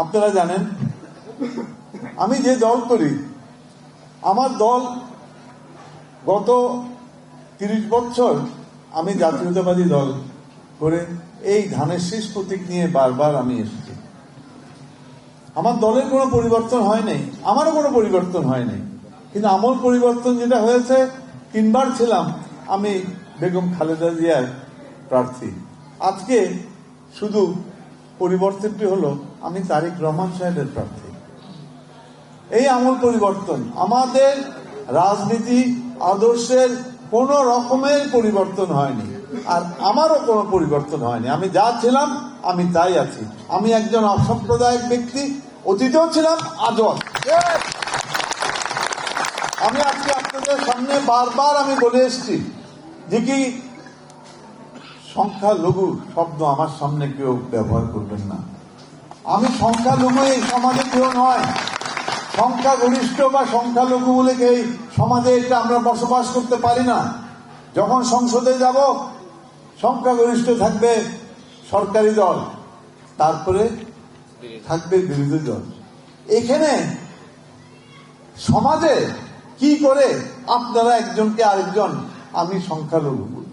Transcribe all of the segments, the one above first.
আপনারা জানেন আমি যে দল করি, আমার দল গত 30 বছর আমি জাতীয়তাবাদী দল করে এই ধানের শীষ প্রতীক নিয়ে বারবার আমি এসেছি। আমার দলের কোনো পরিবর্তন হয় নাই, আমারও কোনো পরিবর্তন হয় নাই, কিন্তু আমল পরিবর্তন যেটা হয়েছে, 3 বার ছিলাম আমি বেগম খালেদা জিয়ার প্রার্থী। আজকে শুধু পরিবর্তনটি হলো আমি তারেক রহমান সাহেবের প্রার্থী। এই আমল পরিবর্তন, আমাদের রাজনীতি আদর্শের কোন রকমের পরিবর্তন হয়নি, আর আমারও কোনো পরিবর্তন হয়নি। আমি যা ছিলাম আমি তাই আছি। আমি একজন অসাম্প্রদায়িক ব্যক্তি, অতীতেও ছিলাম, আজও। আমি আজকে আপনাদের সামনে বারবার আমি বলে এসেছি যে কি সংখ্যালঘু শব্দ আমার সামনে কেউ ব্যবহার করবেন না। আমি সংখ্যালঘু এই সমাজে কেউ নয়। সংখ্যাগরিষ্ঠ বা সংখ্যালঘু বলে এই সমাজে এটা আমরা বসবাস করতে পারি না। যখন সংসদে যাব, সংখ্যাগরিষ্ঠ থাকবে সরকারি দল, তারপরে থাকবে বিরোধী দল। এখানে সমাজে কি করে আপনারা একজনকে আরেকজন আমি সংখ্যালঘু বলি?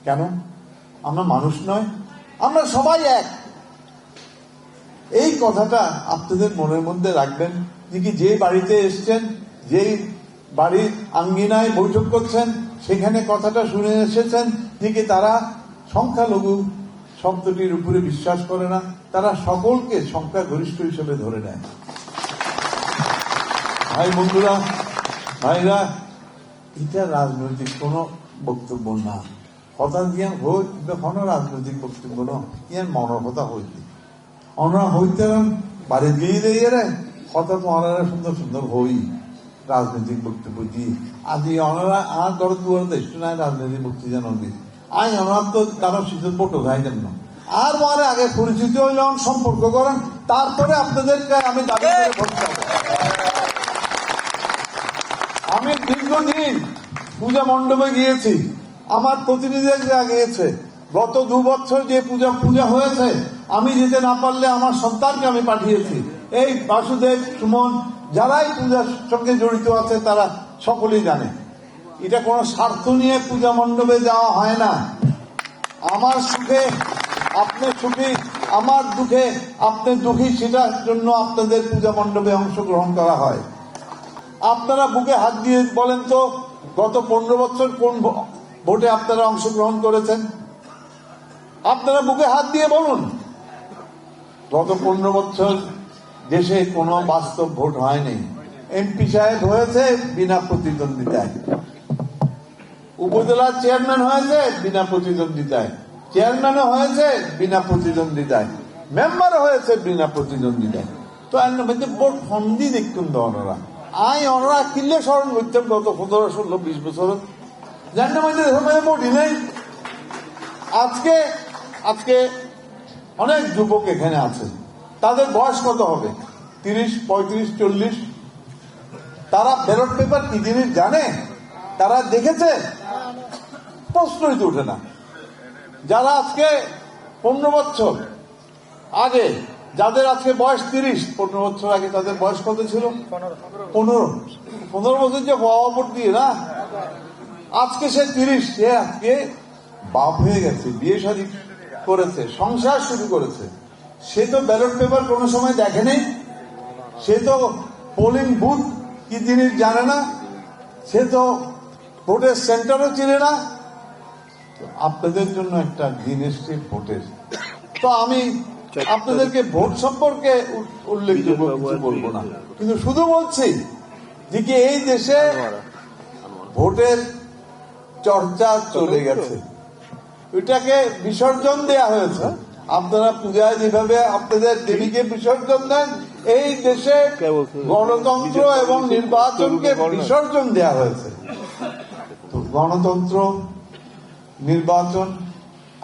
কেন? আমরা মানুষ নয়? আমরা সবাই এক। এই কথাটা আপনাদের মনের মধ্যে রাখবেন। যে বাড়িতে এসছেন, যেই বাড়ির আঙ্গিনায় বৈঠক করছেন, সেখানে কথাটা শুনে এসেছেন যে তারা সংখ্যালঘু শব্দটির উপরে বিশ্বাস করে না, তারা সকলকে সংখ্যাগরিষ্ঠ হিসেবে ধরে নেয়। ভাই বন্ধুরা, ভাইরা, এটা রাজনৈতিক কোনো বক্তব্য না। কথা দিয়ে হই কখনো রাজনৈতিক বক্তব্য না, ইয়ার মনের কথা হইতে আমরা হইতে বাড়ি দিয়ে দিয়ে রে কথা তোমার সুন্দর সুন্দর হই রাজনৈতিক বক্তব্য দিয়ে আজি ওনারা আর ঘর দুয়ার দেশ নাই রাজনৈতিক বক্তৃতা নদী আই ওনার তো কারো শীতের বটো যাই না। আর মারে আগে পরিচিত হইলে সম্পর্ক করেন, তারপরে আপনাদেরকে আমি দাবি করে ভোট দেব। আমি দীর্ঘদিন পূজা মণ্ডপে গিয়েছি, আমার প্রতিনিধিরা গিয়েছে। গত 2 বছর যে পূজা হয়েছে, আমি যেতে না পারলে আমার সন্তানকে আমি পাঠিয়েছি। এই বাসুদেব, সুমন, যারাই পূজার সঙ্গে জড়িত আছে তারা সকলেই জানে এটা কোনো স্বার্থ নিয়ে পূজা মণ্ডপে যাওয়া হয় না। আমার সুখে আপনি সুখী, আমার দুঃখে আপনি দুঃখী, সেটার জন্য আপনাদের পূজা মণ্ডপে অংশগ্রহণ করা হয়। আপনারা বুকে হাত দিয়ে বলেন তো, গত 15 বছর কোন ভোটে আপনারা অংশগ্রহণ করেছেন? আপনারা বুকে হাত দিয়ে বলুন। গত 15 বছর দেশে কোনো বাস্তব ভোট হয়নি। এমপি সাহেব হয়েছে বিনা প্রতিদ্বন্দ্বিতায়, উপজেলার চেয়ারম্যান হয়েছে বিনা প্রতিদ্বন্দ্বিতায়, চেয়ারম্যানও হয়েছে বিনা প্রতিদ্বন্দ্বিতায়, মেম্বারও হয়েছে বিনা প্রতিদ্বন্দ্বিতায়। তো ভোট ফন্দি দেখুন তো ওনারা ওনারা কিনলে স্মরণ করতাম গত 15, 16, 20 বছর জানেন ভোটই নেই। আজকে অনেক যুবক এখানে আছে, তাদের বয়স কত হবে? 30, 35, 40। তারা ব্যালট পেপার কি জিনিস জানে? তারা দেখেছে? প্রশ্নই তো ওঠে না। যারা আজকে 15 বছর আগে, যাদের আজকে বয়স 30, 15 বছর আগে তাদের বয়স কত ছিল? 15 বছর যে ভোট দিয়ে না, আজকে সে 30, সে আজকে বাপ হয়ে গেছে, বিয়ে শাদী করেছে, সংসার শুরু করেছে। সে তো ব্যালট পেপার কোনো সময় দেখেনি, সে তো পোলিং বুথ কি জিনিস জানে না, সে তো ভোটের সেন্টারও চিনে না। আপনাদের জন্য একটা দিন এসছে ভোটের। তো আমি আপনাদেরকে ভোট সম্পর্কে উল্লেখযোগ্য কিছু বলবো না, কিন্তু শুধু বলছি যে কি এই দেশে ভোটের চর্চা চলে গেছে, ওইটাকে বিসর্জন দেয়া হয়েছে। আপনারা পূজায় যেভাবে আপনাদের দেবীকে বিসর্জন দেন, এই দেশে গণতন্ত্র এবং নির্বাচনকে বিসর্জন দেয়া হয়েছে। তো গণতন্ত্র, নির্বাচন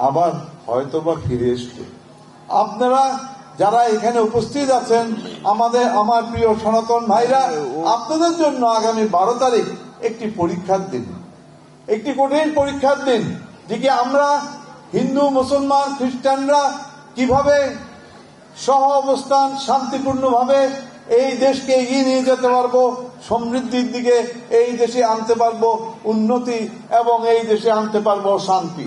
আবার হয়তোবা ফিরে এসছে। আপনারা যারা এখানে উপস্থিত আছেন, আমার প্রিয় সনাতন ভাইরা, আপনাদের জন্য আগামী 12 তারিখ একটি পরীক্ষার দিন, একটি কঠিন পরীক্ষার দিন। যে কি আমরা হিন্দু, মুসলমান, খ্রিস্টানরা কিভাবে সহ অবস্থান, শান্তিপূর্ণভাবে এই দেশকে এগিয়ে নিয়ে যেতে পারবো, সমৃদ্ধির দিকে এই দেশে আনতে পারবো উন্নতি, এবং এই দেশে আনতে পারবো শান্তি।